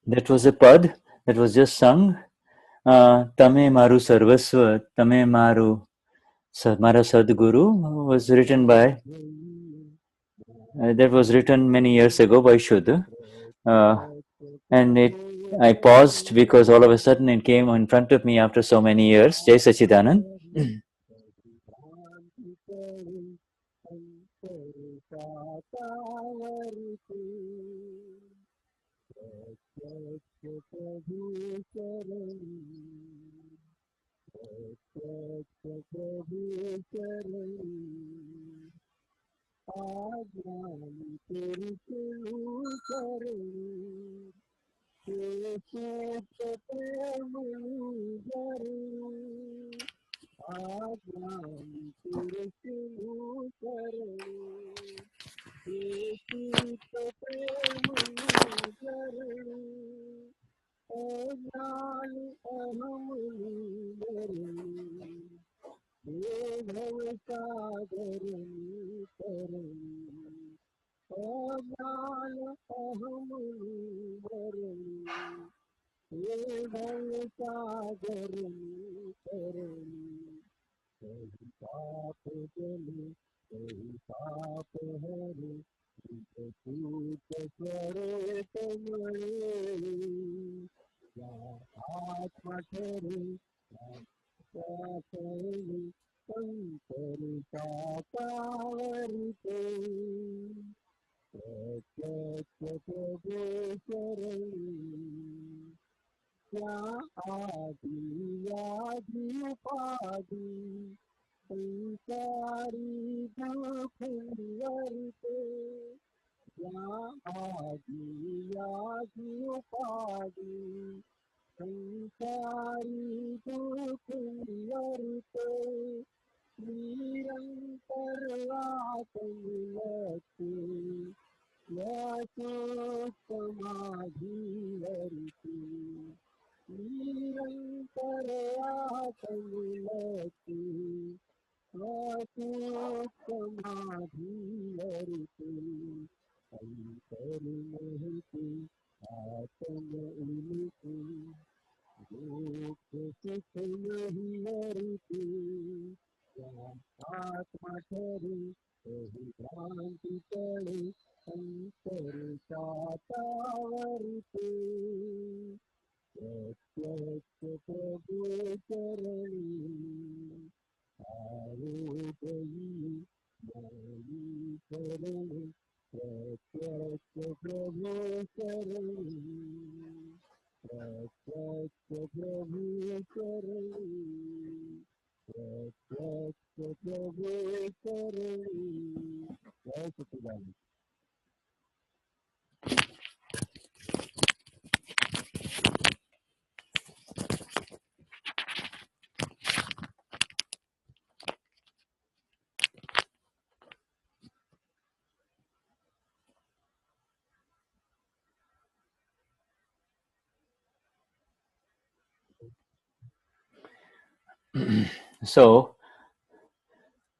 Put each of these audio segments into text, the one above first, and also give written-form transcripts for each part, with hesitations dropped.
That was a pad that was just sung. Tame Maru Sarvasva, Tame Maru Mara Sadguru was written by, that was written many years ago by Shuddha. And I paused because all of a sudden it came in front of me after so many years. Jai Sachidanand.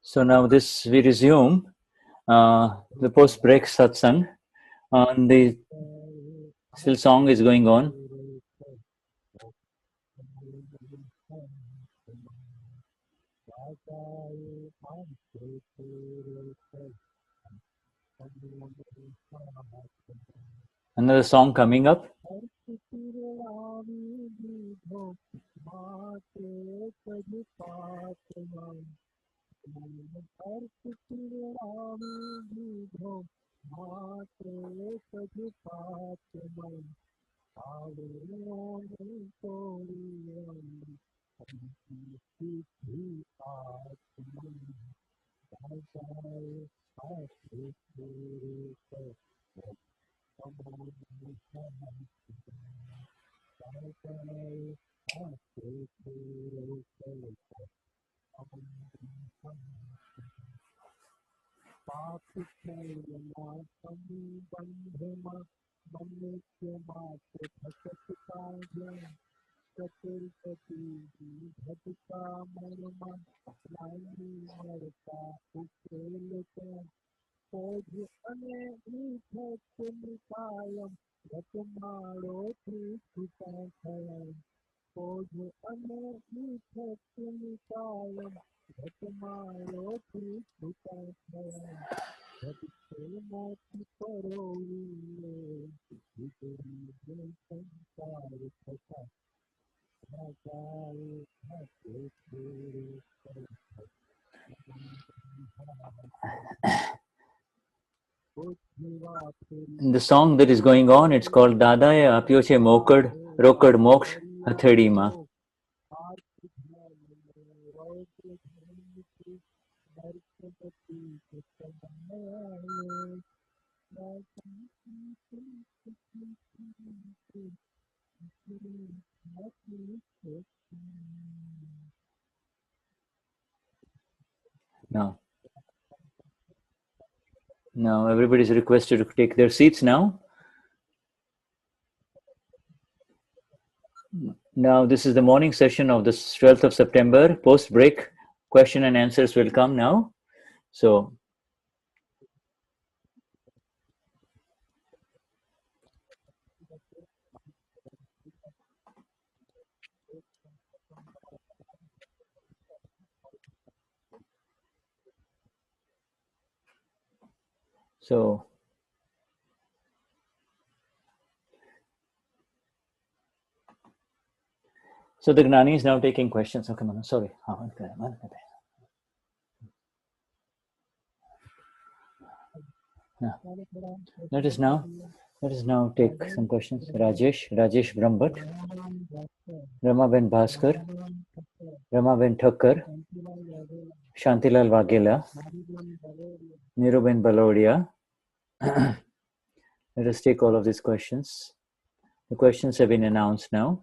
So now this we resume the post-break satsang. The still song is going on. Another song coming up. The song that is going on, it's called Dadaya Apyoche Mokad Rokad Moksh Hathedima. Now, now everybody is requested to take their seats now. Now, this is the morning session of the 12th of September. Post break, question and answers will come now. So, so the Gnani is now taking questions. Okay, sorry. Let us now take some questions. Rajesh Brahmbhat, Ramaben Bhaskar, Ramaben Thakkar, Shantilal Waghela, Niruben Balodia. Let us take all of these questions. The questions have been announced now.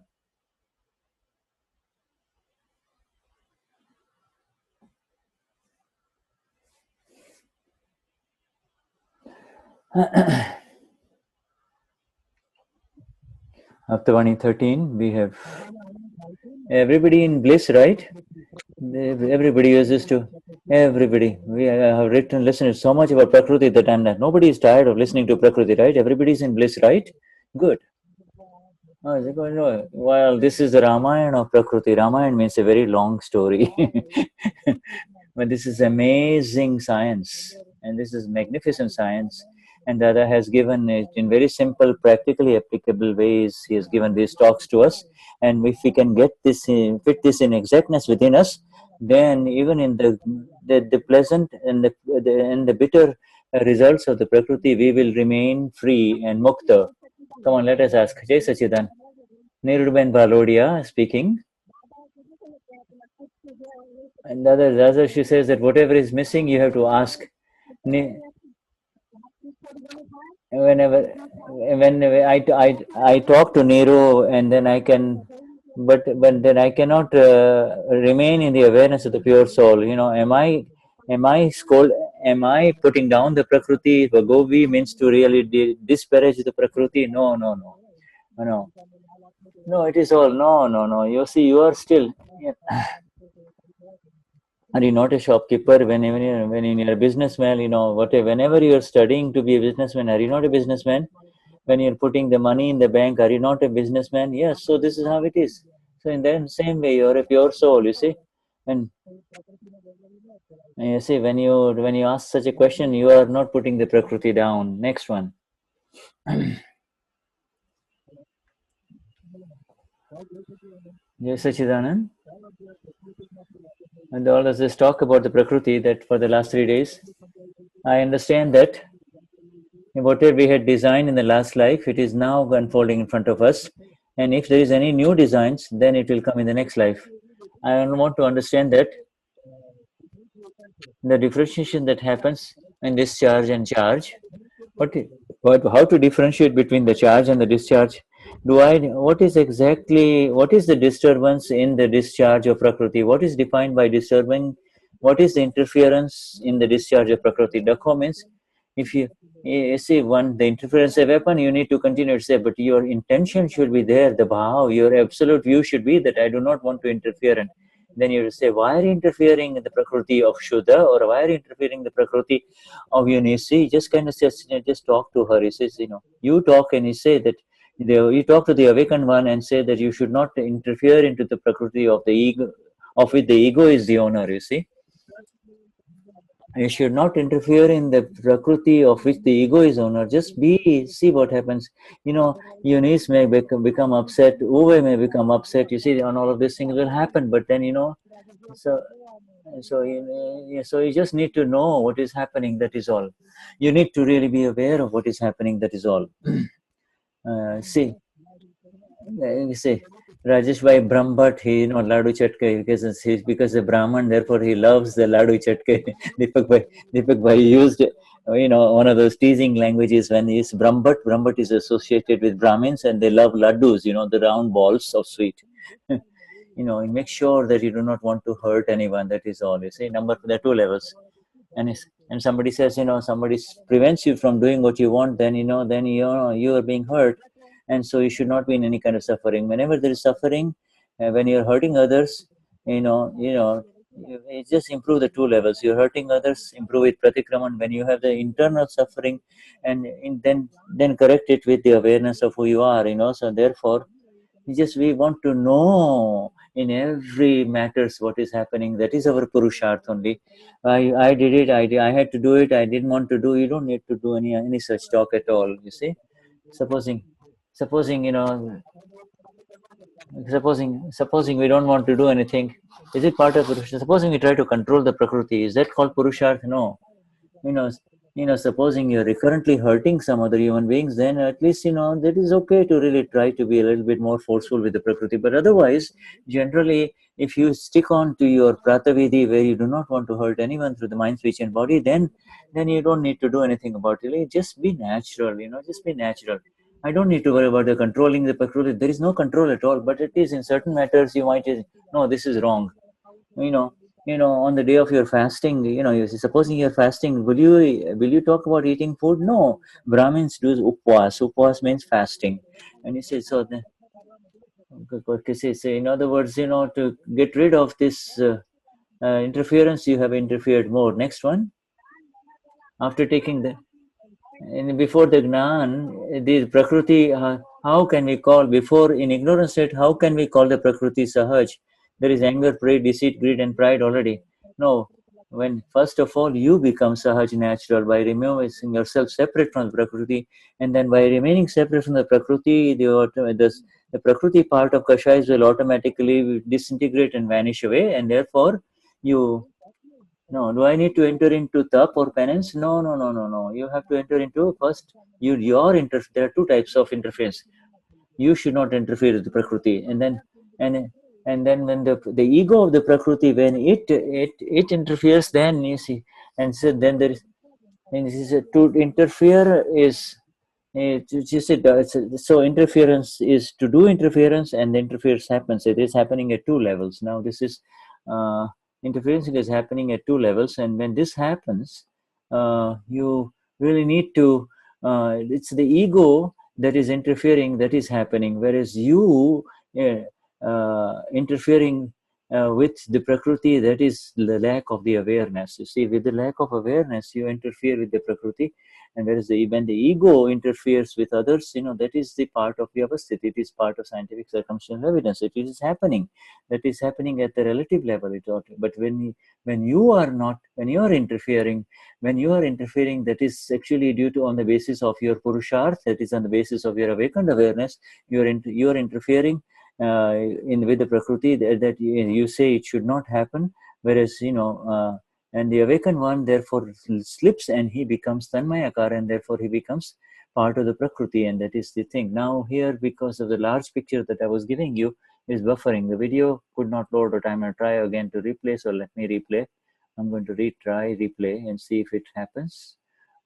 Aptavani 13, we have everybody in bliss, right? Everybody uses to, everybody. We have written, listened so much about Prakruti that I'm not, nobody is tired of listening to Prakruti, right? Everybody's in bliss, right? Good. Oh, is it going on? Well, this is the Ramayana of Prakruti. Ramayana means a very long story. But this is amazing science, and this is magnificent science. And Dada has given it in very simple, practically applicable ways. He has given these talks to us, and if we can get this in, fit this in exactness within us, then even in the pleasant and the bitter results of the Prakriti, we will remain free and mukta. Come on, let us ask. Jai Sachidan. Niruben Balodia speaking. And the other, she says that whatever is missing, you have to ask. Whenever, I talk to Nero, and then I can, but then I cannot remain in the awareness of the pure soul. You know, am I putting down the Prakriti? Vagovi means to really disparage the Prakriti. No. No, it is all, no. You see, you are still, are you not a shopkeeper? When you're a businessman, you know, whenever you're studying to be a businessman, are you not a businessman? When you're putting the money in the bank, are you not a businessman? Yes, so this is how it is. So in the same way, you're a pure soul, you see. And you see, when you ask such a question, you are not putting the Prakriti down. Next one. Yes, Sachidanand. And all of this talk about the Prakriti that for the last 3 days, I understand that whatever we had designed in the last life, it is now unfolding in front of us. And if there is any new designs, then it will come in the next life. I want to understand that the differentiation that happens in discharge and charge. How to differentiate between the charge and the discharge? What is the disturbance in the discharge of Prakriti? What is defined by disturbing? What is the interference in the discharge of Prakriti? Dakho means if you see the interference of weapon, you need to continue to say, but your intention should be there, the bhav, your absolute view should be that I do not want to interfere. And then you say, why are you interfering in the Prakriti of Shuddha, or why are you interfering in the Prakriti of Unisi? Just kind of just talk to her. He says, you talk and you say that you talk to the awakened one and say that you should not interfere into the Prakriti of the ego, of which the ego is the owner, you see. You should not interfere in the Prakriti of which the ego is owner. Just see what happens. Eunice may become upset, Uwe may become upset, you see, on all of these things will happen. But then, so so you just need to know what is happening, that is all. You need to really be aware of what is happening, that is all. See, Rajesh Bhai Brahmbhat, he, Ladu Chatke, because the Brahman, therefore he loves the Ladu Chatke. Deepak Bhai used, one of those teasing languages when he's Brahmbhat. Brahmbhat is associated with Brahmins and they love laddus, the round balls of sweet. Make sure that you do not want to hurt anyone. That is all. You see, there are two levels. And somebody says, somebody prevents you from doing what you want, then you are being hurt, and so you should not be in any kind of suffering. Whenever there is suffering, when you're hurting others, you just improve the two levels. You're hurting others, improve it pratikraman. When you have the internal suffering, and then correct it with the awareness of who you are. So therefore, we want to know in every matters what is happening. That is our purusharth only. I did it. I had to do it. I didn't want to do. You don't need to do any such talk at all. You see, supposing supposing you know supposing we don't want to do anything. Is it part of purusharth? Supposing we try to control the Prakruti, is that called purusharth? No. you know Supposing you're recurrently hurting some other human beings, then at least that is okay to really try to be a little bit more forceful with the Prakriti. But otherwise, generally, if you stick on to your Pratavidhi, where you do not want to hurt anyone through the mind, speech and body, then you don't need to do anything about it. Just be natural. Just be natural. I don't need to worry about the controlling the Prakriti. There is no control at all. But it is in certain matters you might say, no, this is wrong. you know on the day of your fasting, supposing you're fasting, will you talk about eating food? No. Brahmins do upwas means fasting. And you say, so then, in other words, to get rid of this interference, you have interfered more. Next one. After taking the and before the Gnan, the Prakriti, how can we call, before in ignorance state, how can we call the Prakriti Sahaj? There is anger, pride, deceit, greed, and pride already. No, when first of all you become Sahaj natural by removing yourself separate from the Prakriti, and then by remaining separate from the Prakriti, the Prakriti part of Kashais will automatically disintegrate and vanish away, and therefore you no, do I need to enter into tap or penance? No, no, no, no, no. You have to enter into first. There are two types of interference. You should not interfere with the prakriti, and and then when the ego of the prakriti, when it interferes, then you see, and so then there is, and this is to interfere is so interference is to do interference, and the interference happens. It is happening at two levels. Now this is uh, interference is happening at two levels, and when this happens, you really need to. It's the ego that is interfering, that is happening, whereas you interfering with the prakriti, that is the lack of the awareness. You see, with the lack of awareness, you interfere with the prakriti, and whereas when the ego interferes with others, that is the part of vyavasthit. It is part of scientific circumstantial evidence. It is happening. That is happening at the relative level. But when you are not, when you are interfering, that is actually due to on the basis of your purusharth. That is on the basis of your awakened awareness. You are interfering in with the prakriti that you say it should not happen, whereas and the awakened one therefore slips and he becomes tanmayakar, and therefore he becomes part of the prakriti, and that is the thing. Now here, because of the large picture that I was giving you, is buffering. The video could not load, or I'm going to try again to replay. So let me replay. I'm going to replay and see if it happens.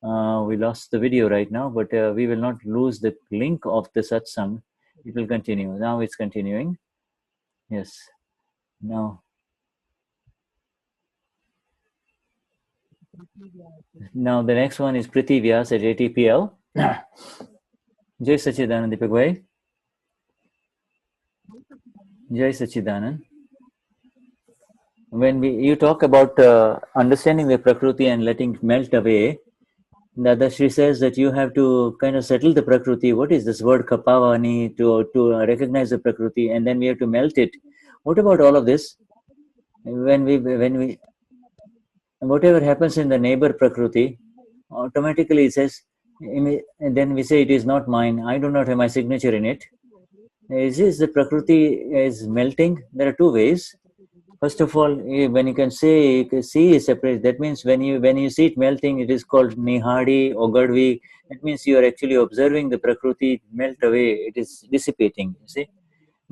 We lost the video right now, but we will not lose the link of the satsang. It will continue. Now it's continuing. Yes. Now the next one is Priti Vyas at ATPL. Jai Sachidanand, Deepak Bhai. Jai Sachidanand. When you talk about understanding the Prakriti and letting it melt away, Dadashri says that you have to kind of settle the Prakriti. What is this word Aptavani, to recognize the Prakriti, and then we have to melt it. What about all of this? When we whatever happens in the neighbor Prakriti, automatically it says, and then we say it is not mine. I do not have my signature in it. Is this the Prakriti is melting? There are two ways. First of all, when you can see is separate, that means when you see it melting, it is called nihadi or gadvi. That means you are actually observing the Prakriti melt away. It is dissipating. You see.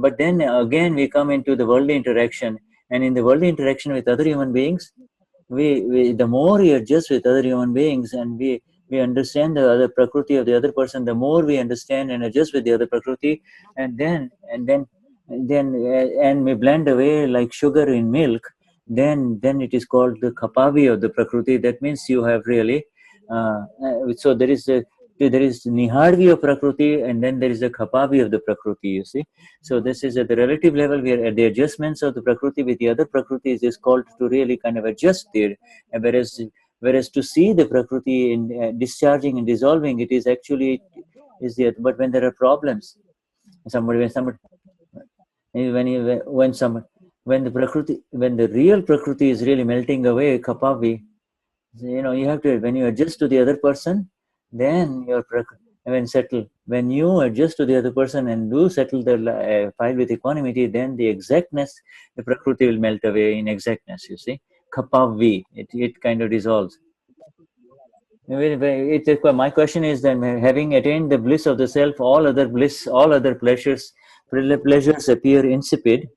But then again we come into the worldly interaction, and in the worldly interaction with other human beings, we the more we adjust with other human beings, and we understand the other Prakruti of the other person, the more we understand and adjust with the other Prakruti, and we blend away like sugar in milk. Then it is called the kapavi of the Prakriti. That means you have really so there is Nihadvi of Prakriti, and then there is the Kapavi of the Prakriti, you see. So this is at the relative level where at the adjustments of the Prakriti with the other Prakriti is called to really kind of adjust there. Whereas to see the Prakriti in discharging and dissolving, it is actually is the, but when there are problems, when somebody when some when the Prakriti, when the real Prakriti is really melting away, Kapavi, you have to, when you adjust to the other person, then when settle, when you adjust to the other person and do settle the file with equanimity, then the exactness, the Prakriti will melt away in exactness, you see. Kapavi, it kind of dissolves. My question is then, having attained the bliss of the self, all other bliss, all other pleasures appear insipid.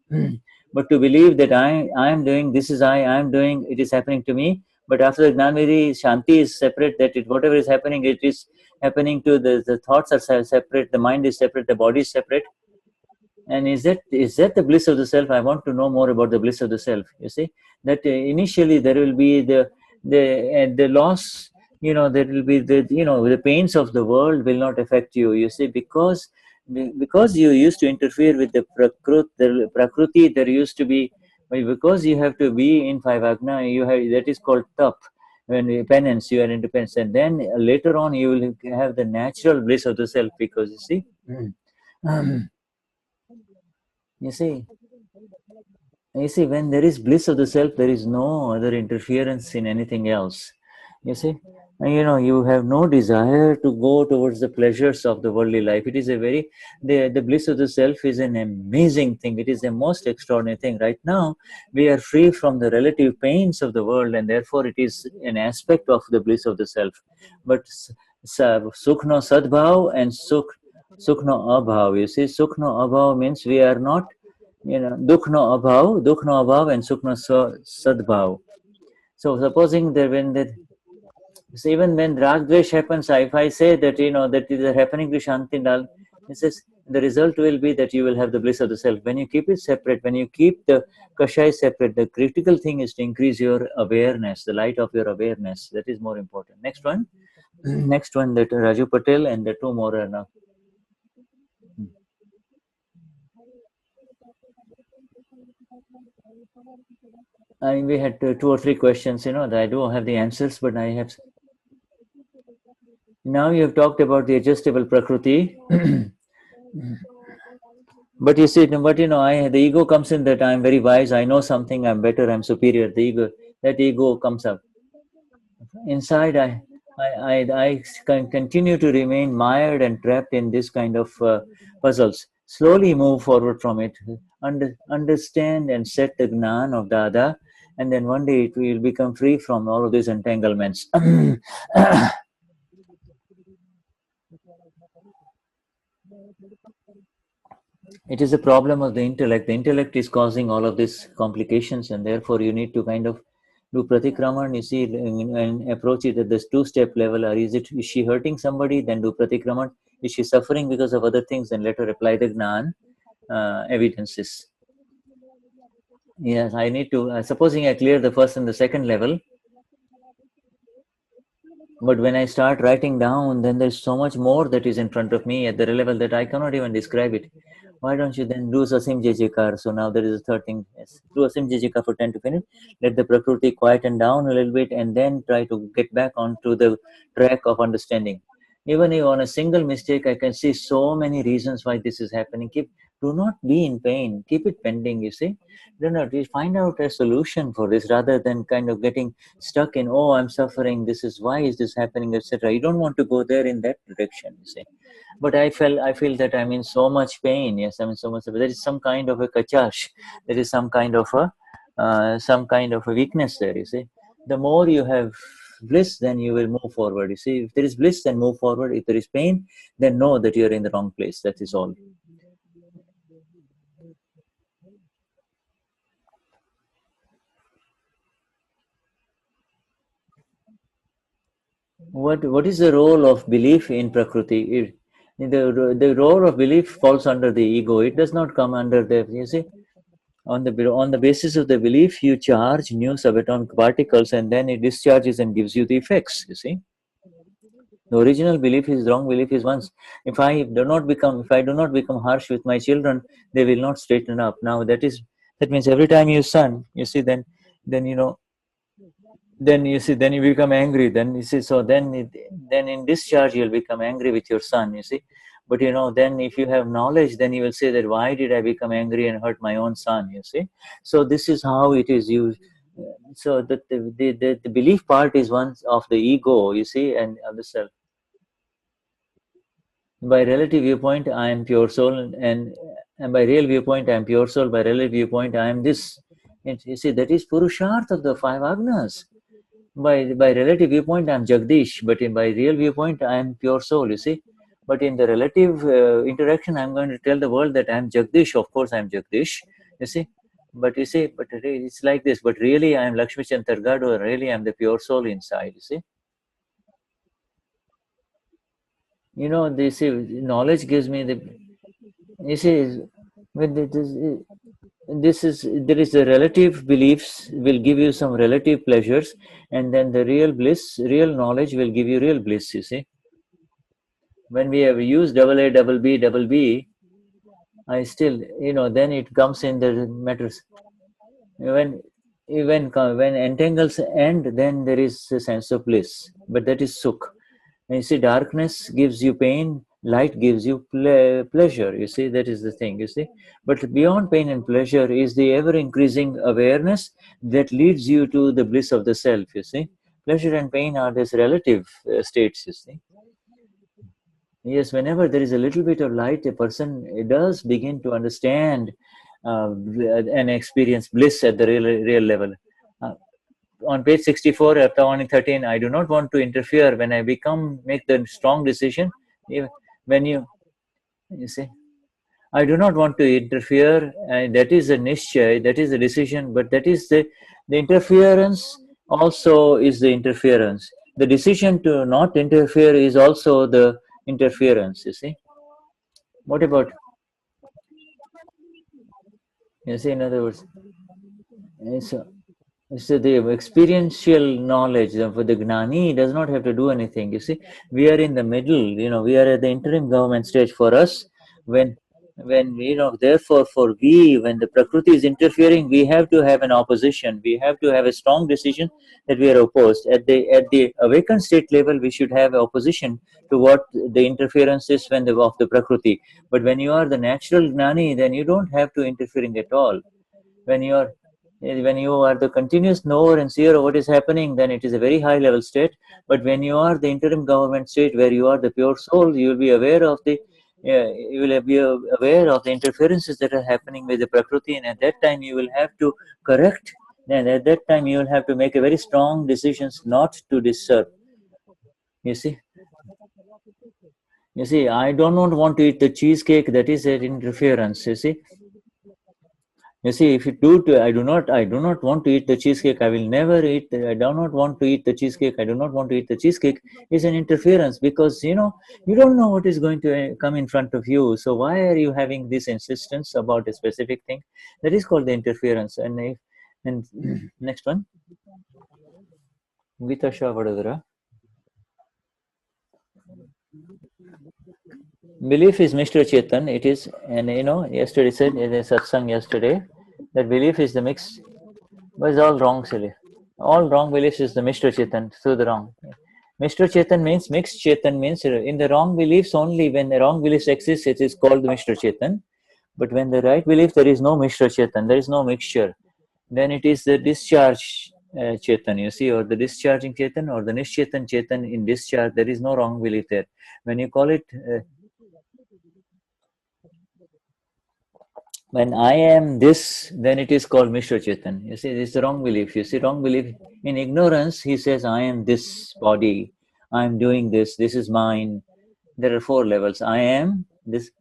But to believe that I am doing, this is I am doing, it is happening to me. But after the Gnanvidhi, Shanti is separate, that whatever is happening, it is happening to the thoughts are separate, the mind is separate, the body is separate. And is that the bliss of the self? I want to know more about the bliss of the self. You see that initially there will be the loss. There will be the pains of the world will not affect you. You see, because you used to interfere with the Prakruti. There used to be, because you have to be in five agna. You have, that is called tap. When you penance, you are independent, and then later on you will have the natural bliss of the self, because you see. You see, when there is bliss of the self, there is no other interference in anything else. You see, and you have no desire to go towards the pleasures of the worldly life. It is the bliss of the self is an amazing thing. It is the most extraordinary thing. Right now, we are free from the relative pains of the world, and therefore it is an aspect of the bliss of the self. But sukhno sadbhav and sukhno abhav. You see, sukhno abhav means we are not, dukh no abhav and sukh no sadbhav. So supposing that so even when rag dvesh happens, if I say that that is happening to Shanti Dal, it says the result will be that you will have the bliss of the self. When you keep it separate, when you keep the kashai separate, the critical thing is to increase your awareness, the light of your awareness. That is more important. Next one, next one, that Raju Patel, and the two more are now. We had two or three questions, that I do have the answers, but I have. Now you have talked about the adjustable Prakriti. But you see, the ego comes in that I'm very wise, I know something, I'm better, I'm superior. That ego comes up. Inside, I can continue to remain mired and trapped in this kind of puzzles. Slowly move forward from it, understand and set the Gnan of Dada, and then one day it will become free from all of these entanglements. It is a problem of the intellect. The intellect is causing all of these complications, and therefore you need to kind of do pratikraman. You see, and approach it at this two-step level. Or is she hurting somebody? Then do pratikraman. Is she suffering because of other things? Then let her apply the Gnan evidences. Yes, I need to. Supposing I clear the first and the second level, but when I start writing down, then there's so much more that is in front of me at the level that I cannot even describe it. Why don't you then do Sasim Jejikar? So now there is a third thing. Yes. Do Sasim Jejikar for 10 to minutes. Let the Prakruti quieten down a little bit, and then try to get back onto the track of understanding. Even if on a single mistake, I can see so many reasons why this is happening. Do not be in pain. Keep it pending, you see. Do not find out a solution for this, rather than kind of getting stuck in, oh, I'm suffering, this is why is this happening, etc. You don't want to go there in that direction, you see. But I feel that I'm in so much pain. Yes, I'm in so much. There is some kind of a kachash. There is some kind of a weakness there. You see, the more you have bliss, then you will move forward. You see, if there is bliss, then move forward. If there is pain, then know that you are in the wrong place. That is all. What is the role of belief in Prakruti? The role of belief falls under the ego. It does not come under the, you see, on the basis of the belief, you charge new subatomic particles and then it discharges and gives you the effects, you see. The original belief is wrong belief is once. If I do not become harsh with my children, they will not straighten up. Now that means every time you son, you see, then you know, then you see, then you become angry. Then you see, so then in discharge you'll become angry with your son, you see. But you know, then if you have knowledge, then you will say that why did I become angry and hurt my own son, you see. So this is how it is used. So the belief part is one of the ego, you see, and of the self. By relative viewpoint, I am pure soul, and by real viewpoint, I am pure soul. By relative viewpoint, I am this. And you see, that is Purusharth of the five agnas. By relative viewpoint, I am Jagdish, but by real viewpoint, I am pure soul. You see, but in the relative interaction, I am going to tell the world that I am Jagdish. Of course, I am Jagdish. You see, but you see, but it's like this. But really, I am Lakshmi Chantargad, or really, I am the pure soul inside. You see. You know, they say knowledge gives me the. You see, when this is there is a relative beliefs will give you some relative pleasures, and then the real bliss, real knowledge will give you real bliss. You see, when we have used double A, double B, I still, you know, then it comes in the matters. When when entangles end, then there is a sense of bliss, but that is sukh. And you see, darkness gives you pain, light gives you pleasure. You see, that is the thing, you see. But beyond pain and pleasure is the ever increasing awareness that leads you to the bliss of the self, you see. Pleasure and pain are these relative states, you see. Yes, whenever there is a little bit of light, a person does begin to understand and experience bliss at the real level. Uh, on page 64, Aptavani 13, I do not want to interfere when I make the strong decision. When you see, I do not want to interfere, and that is a nischay, that is a decision, but that is the interference also is the interference. The decision to not interfere is also the interference, you see. What about, you see, in other words, so so the experiential knowledge of the Gnani does not have to do anything. You see, we are in the middle. You know, we are at the interim government stage. For us, when you know, therefore, for we, when the Prakruti is interfering, we have to have an opposition. We have to have a strong decision that we are opposed. At the awakened state level, we should have opposition to what the interference is when of the Prakruti. But when you are the natural Gnani, then you don't have to interfering at all. When you are when you are the continuous knower and seer of what is happening, then it is a very high level state. But when you are the interim government state, where you are the pure soul, you will be aware of the you will be aware of the interferences that are happening with the Prakriti, and at that time you will have to correct. And at that time you will have to make a very strong decisions not to disturb. You see, I do not want to eat the cheesecake. That is an interference. You see, if you I do not want to eat the cheesecake. I will never eat. I do not want to eat the cheesecake. I do not want to eat the cheesecake. Is an interference because you know you don't know what is going to come in front of you. So why are you having this insistence about a specific thing? That is called the interference. And next one, Vitasha Vadadara. Belief is Mr. Chetan. It is, and you know, yesterday said in a satsang yesterday that belief is the mix. But it's all wrong, silly. All wrong beliefs is the Mr. Chetan, through the wrong. Mr. Chetan means mixed Chetan means in the wrong beliefs only. When the wrong beliefs exist, it is called the Mr. Chetan. But when the right belief, there is no Mr. Chetan, there is no mixture. Then it is the discharge Chetan, you see, or the discharging Chetan, or the Nischetan Chetan in discharge. There is no wrong belief there. When you call it when I am this, then it is called Mishra Chetan. You see, this is the wrong belief. You see, wrong belief. In ignorance, he says, I am this body. I am doing this. This is mine. There are four levels. I am this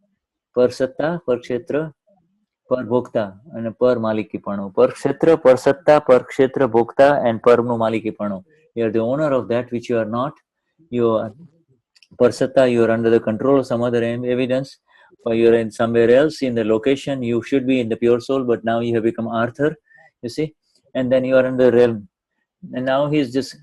per satta, per kshetra, per bhokta, and per malikipano. Per kshetra, per satta, per kshetra, bhokta, and per no malikipano. You are the owner of that which you are not. You are Parsata, you are under the control of some other evidence, or you're in somewhere else in the location. You should be in the pure soul, but now you have become Arthur, you see, and then you are in the realm. And now he's just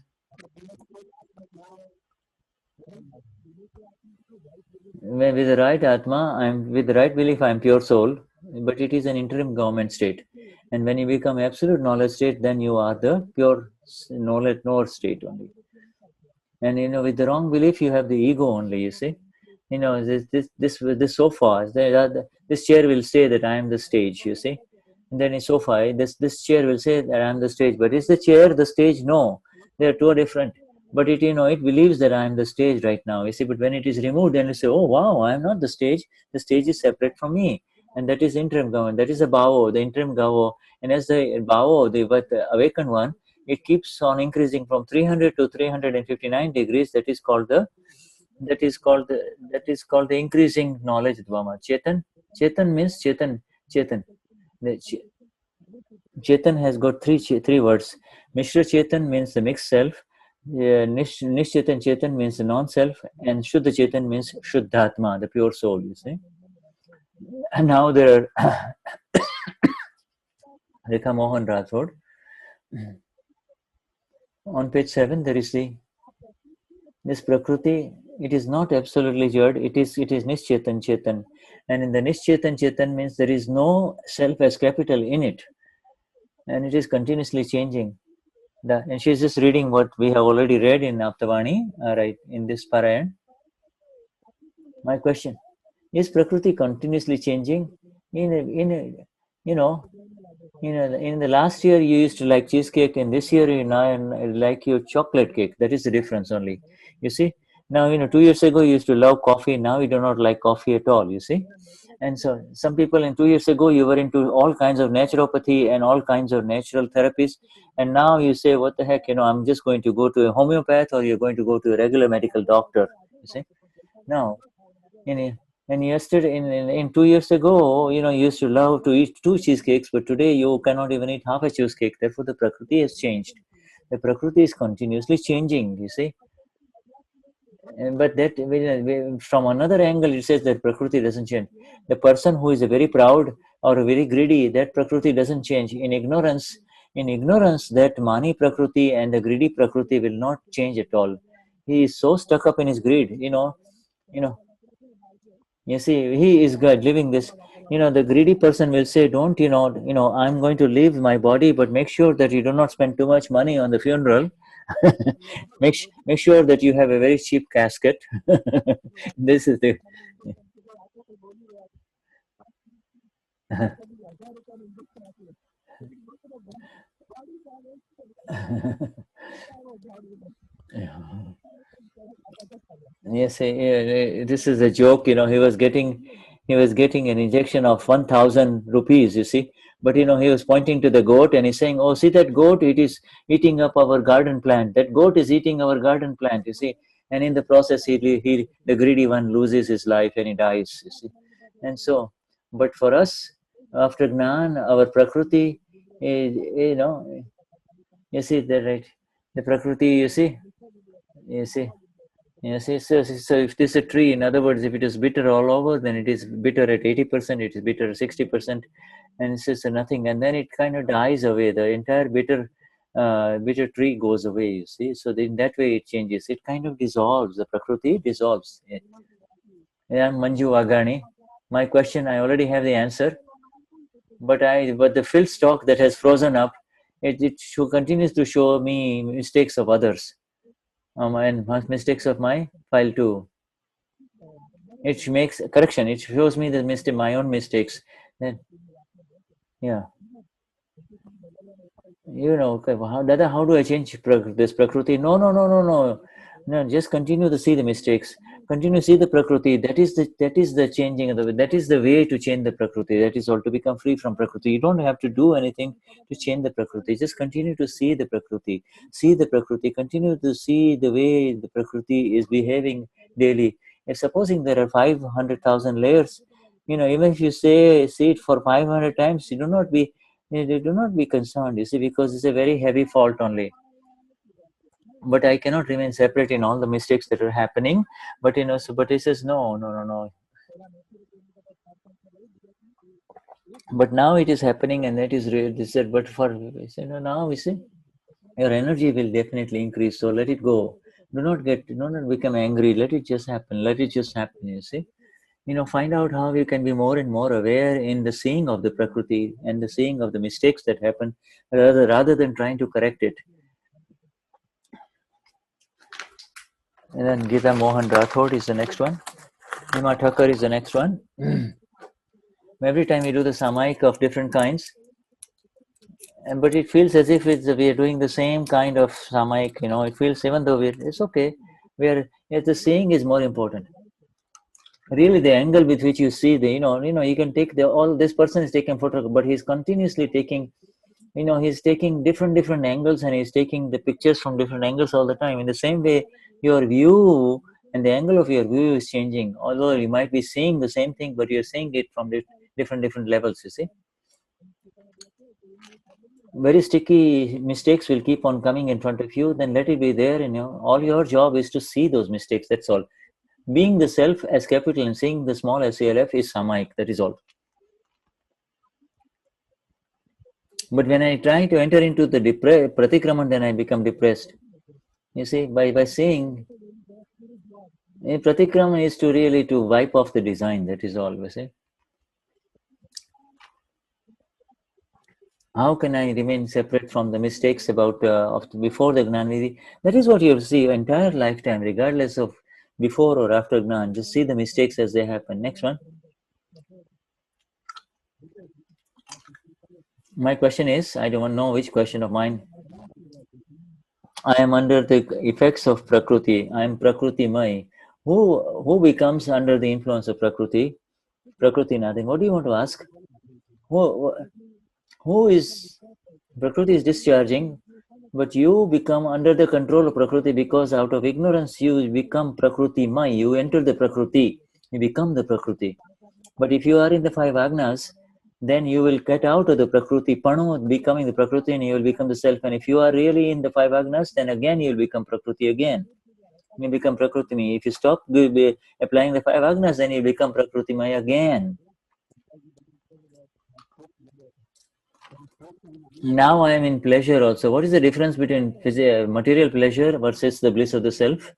with the right Atma, I'm with the right belief, I'm pure soul, but it is an interim government state. And when you become absolute knowledge state, then you are the pure knowledge knower state only. And with the wrong belief, you have the ego only, you see. This sofa, this chair will say that I am the stage, you see. And then in sofa, this chair will say that I am the stage, but is the chair the stage? No, they are two different. But it believes that I am the stage right now, you see. But when it is removed, then you say, oh wow, I am not the stage. The stage is separate from me, and that is interim government. That is a bao, the interim gavo. And as the bao, the awakened one, it keeps on increasing from 300 to 359 degrees. That is called the increasing knowledge dvama. Chetan means Chetan. The Chetan has got three words. Mishra Chetan means the mixed self. Nishchetan Chetan means the non-self, and Shuddha Chetan means Shuddhatma, the pure soul. You see. And now there are Rekha Mohan Rathod. On page 7, there is this Prakruti. It is not absolutely jad. It is Nishchetan Chetan, and in the Nishchetan Chetan means there is no self as capital in it, and it is continuously changing. And she's just reading what we have already read in Aptavani, right, in this Parayan. My question is: Prakruti continuously changing? You know, in the last year you used to like cheesecake, and this year you now like your chocolate cake. That is the difference only. You see, now 2 years ago you used to love coffee. Now you do not like coffee at all. You see, and so some people in 2 years ago you were into all kinds of naturopathy and all kinds of natural therapies, and now you say, what the heck, I'm just going to go to a homeopath, or you're going to go to a regular medical doctor. You see, now in and yesterday, in 2 years ago, you used to love to eat two cheesecakes, but today you cannot even eat half a cheesecake. Therefore, the Prakriti has changed. The Prakriti is continuously changing, you see. But that, from another angle, it says that Prakriti doesn't change. The person who is a very proud or very greedy, that Prakriti doesn't change. In ignorance, that Mani Prakriti and the greedy Prakriti will not change at all. He is so stuck up in his greed, you know You see, he is God living this. The greedy person will say, "Don't I'm going to leave my body, but make sure that you do not spend too much money on the funeral. Make sure that you have a very cheap casket." This is the yes. This is a joke. He was getting an injection of 1,000 rupees. You see, but he was pointing to the goat and he's saying, "Oh, see that goat? It is eating up our garden plant. That goat is eating our garden plant." You see, and in the process, the greedy one loses his life and he dies. You see, and so, but for us, after Gnan, our Prakruti, you know, you see that, right? The Prakriti, you see. Yes, so if it is a tree, in other words, if it is bitter all over, then it is bitter at 80%, it is bitter at 60%, and it's just nothing. And then it kind of dies away. The entire bitter tree goes away, you see. So in that way it changes. It kind of dissolves. The Prakriti dissolves. Yeah, Manju Agani. My question, I already have the answer, but the fill stock that has frozen up, it continues to show me mistakes of others, and mistakes of my file too. It makes correction. It shows me the mistake, my own mistakes. Then, yeah, okay, how, Dada, how do I change this Prakriti? No, no, no, no, no. No, just continue to see the mistakes. Continue to see the Prakriti. That is the changing of that is the way to change the Prakriti. That is all, to become free from Prakriti. You don't have to do anything to change the Prakriti. Just continue to see the Prakriti. See the Prakriti. Continue to see the way the Prakriti is behaving daily. If supposing there are 500,000 layers, even if you see it for 500 times, you do not be concerned, you see, because it's a very heavy fault only. but I cannot remain separate in all the mistakes that are happening. But so, but he says, no, no, no, no. But now it is happening, and that is real. This said, but for now we see your energy will definitely increase. So let it go. Do not become angry. Let it just happen. Let it just happen. You see. Find out how you can be more and more aware in the seeing of the Prakruti and the seeing of the mistakes that happen, rather than trying to correct it. And then Gita Mohan Rathod is the next one. Hima Thakur is the next one. Every time we do the Samayik of different kinds, but it feels as if we are doing the same kind of Samayik. It feels, even though it's okay. The seeing is more important. Really, the angle with which you see you can take all this person is taking photograph, but he's continuously taking, he's taking different angles, and he's taking the pictures from different angles all the time. In the same way, your view and the angle of your view is changing. Although you might be seeing the same thing, but you're seeing it from different levels. You see, very sticky mistakes will keep on coming in front of you. Then let it be there. All your job is to see those mistakes. That's all. Being the self as capital and seeing the small as CLF is Samayik. That is all. But when I try to enter into the pratikraman, then I become depressed. You see, by saying pratikraman is to really to wipe off the design. That is all we say. How can I remain separate from the mistakes before the Gnanvidhi? That is what you'll see your entire lifetime, regardless of before or after Gnan. Just see the mistakes as they happen. Next one. My question is, I don't know which question of mine. I am under the effects of Prakruti. I am Prakruti Mai. Who becomes under the influence of Prakruti? Prakruti nothing. What do you want to ask? Who, who is Prakruti is discharging, but you become under the control of Prakruti because out of ignorance you become Prakruti Mai. You enter the Prakruti. You become the Prakruti. But if you are in the five Agnas, then you will get out of the Prakruti Panu, becoming the Prakruti, and you will become the self. And if you are really in the five Agnas, then again you will become Prakruti again. You become Prakrutimi. If you stop applying the five Agnas, then you become Prakrutimaya again. Now I am in pleasure also. What is the difference between material pleasure versus the bliss of the self?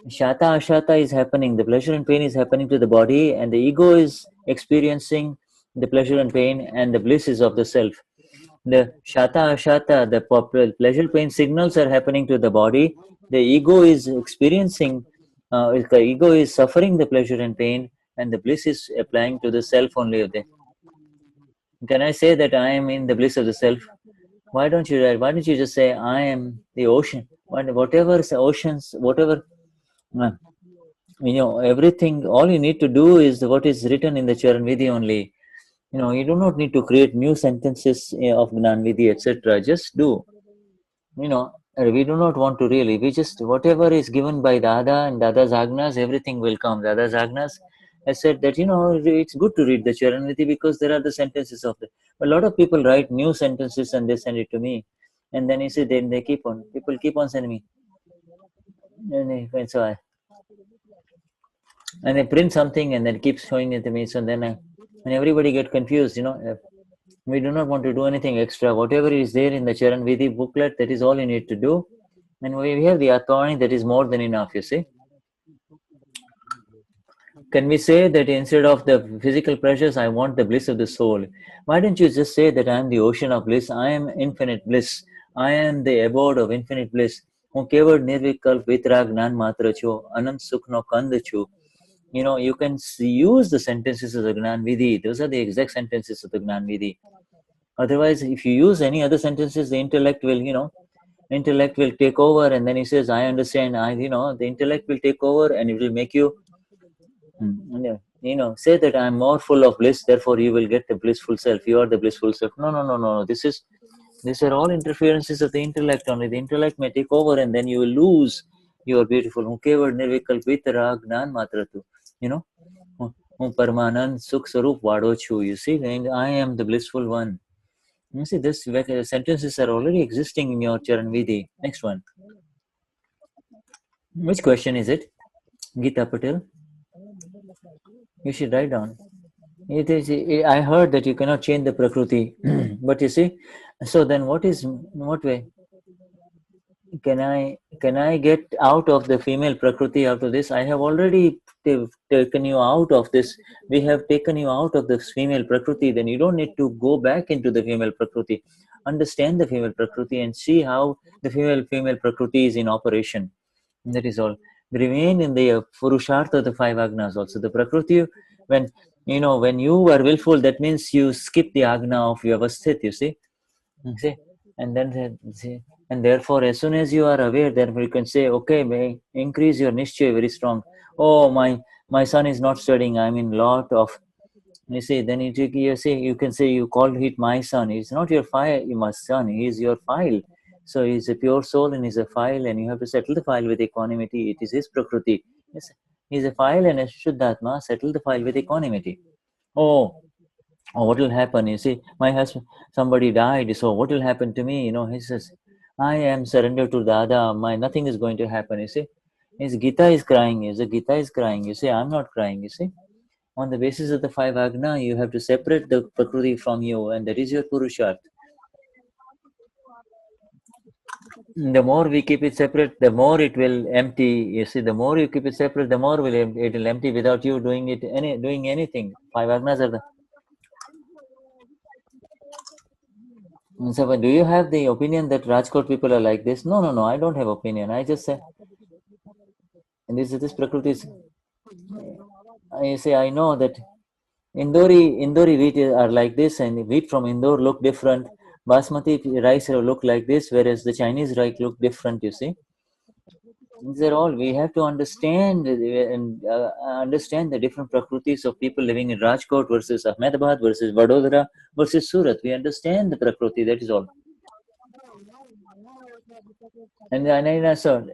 Shata ashata is happening. The pleasure and pain is happening to the body, and the ego is experiencing the pleasure and pain, and the bliss is of the self. The shata ashata, the pleasure pain signals are happening to the body. The ego is experiencing, the ego is suffering the pleasure and pain, and the bliss is applying to the self only. Can I say that I am in the bliss of the self? Why don't you write? Why don't you just say I am the ocean? Whatever oceans, whatever, uh, everything. All you need to do is what is written in the Charan Vidhi only. You do not need to create new sentences of Gnan Vidhi, etc. Just do. We do not want to really. We just, whatever is given by Dada and Dada's Agnas, everything will come. Dada's Agnas has said that, it's good to read the Charan Vidhi because there are the sentences of the. A lot of people write new sentences and they send it to me. And then you see, then people keep on sending me. And so and they print something and then keep showing it to me. So then and everybody get confused, We do not want to do anything extra. Whatever is there in the Charan Vidhi booklet, that is all you need to do. And we have the Aptavani, that is more than enough, you see. Can we say that instead of the physical pleasures, I want the bliss of the soul? Why don't you just say that I am the ocean of bliss? I am infinite bliss. I am the abode of infinite bliss. હું કેવળ નિર્વિકલ્પ વિતરાગ જ્ઞાન માત્ર છું અનંત સુખનો કંદ છું. You can use the sentences of the Gnan Vidhi. Those are the exact sentences of the Gnan Vidhi. Otherwise, if you use any other sentences, the intellect will take over, and then he says, I understand. The intellect will take over, and it will make you, say that I am more full of bliss. Therefore, you will get the blissful self. You are the blissful self. No, no, no, no. These are all interferences of the intellect only. The intellect may take over, and then you will lose your beautiful. હું કેવળ નિર્વિકલ્પ વિતરાગ જ્ઞાન માત્ર તું. હું પરમાનંદ સુખ સ્વરૂપ વાળો છું. You see, I am the blissful one. You see, this sentences are already existing in your Charan Vidhi. Next one. Which question is it? Gita Patel? You should write down. It is. I heard that you cannot change the Prakruti, but you see, so then what way can I get out of the female Prakriti out of this? I have already taken you out of this. We have taken you out of this female Prakriti. Then you don't need to go back into the female Prakriti. Understand the female Prakriti and see how the female Prakriti is in operation. That is all. Remain in the Purushartha, the five agnas also. The Prakriti, when when you are willful, that means you skip the agna of Vyavasthit, you see. See, and then see, and therefore, as soon as you are aware, then you can say, okay, may increase your nischay very strong. Oh, my son is not studying. I'm in lot of. You see, then you can say you called it my son. He's not your file, my son. He is your file. So he's a pure soul and he's a file, and you have to settle the file with equanimity. It is his prakriti. Yes, he's a file and a Vishuddhatma. Settle the file with equanimity. Oh, what will happen? You see, my husband, somebody died, so what will happen to me? He says, I am surrendered to Dada. Nothing is going to happen. You see, his Gita is crying. The Gita is crying. You see, I'm not crying. You see, on the basis of the five agna, you have to separate the Prakriti from you, and that is your Purusharth. The more we keep it separate, the more it will empty. You see, the more you keep it separate, the more it will empty without you doing anything. Five agnas are the. So, do you have the opinion that Rajkot people are like this? No, no, no. I don't have opinion. I just say, and this Prakriti is. I say I know that Indori wheat are like this, and wheat from Indore look different. Basmati rice look like this, whereas the Chinese rice look different. You see, these are all we have to understand and understand the different prakrutis of people living in Rajkot versus Ahmedabad versus Vadodara versus Surat. We understand the Prakriti. That is all. So,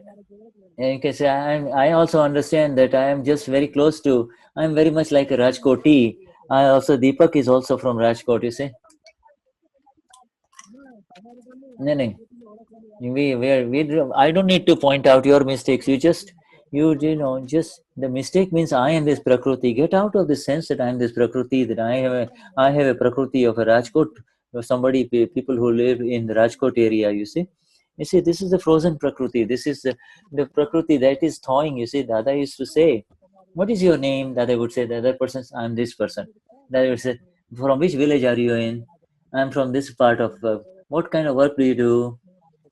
okay, so I also understand that I am just very close to. I am very much like a Rajkoti. I also Deepak is also from Rajkot. You see. No, no. I don't need to point out your mistakes. Just the mistake means I am this Prakriti. Get out of the sense that I am this Prakriti, that I have a Prakriti of a Rajkot, or people who live in the Rajkot area, you see. This is the frozen Prakriti. This is the Prakriti that is thawing. You see, Dada used to say, what is your name? Dada would say, the other person, I'm this person. Dada would say, from which village are you in? I'm from this part of, what kind of work do you do?